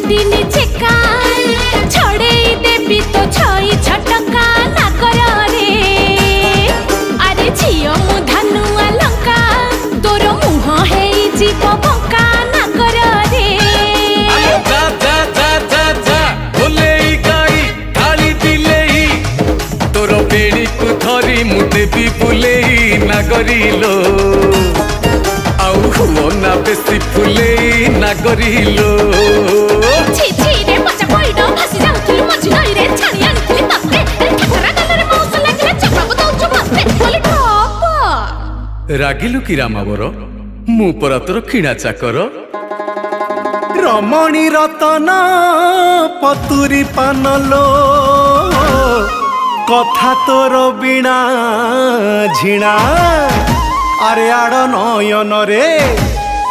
दिनी चेका छड़े देवी तो छई छटका ना कर रे अरे झियो मु धनुआ लंका तोर मुह है जीव बंका ना कर रे जा जा जा जा जा बोले गाई गाली दिले तोर बेड़ी को धरी मु देवी बुले ना गरिलो आउ हुओ ना बेसी फुले ना गरिलो छि छि रे मजा पइडो भासी जाउथुलु मझी नई रे छाणी आनिथिलि तते ठकरा गलरे मौस लागिले चकराबो दउछु मस्ते बोली टप रागिलु कि रामावर मु परा तोर किणा चाकर रमणी रतन पतुरी पानलो कथा तोर बिना झिणा अरे आड़ नयन रे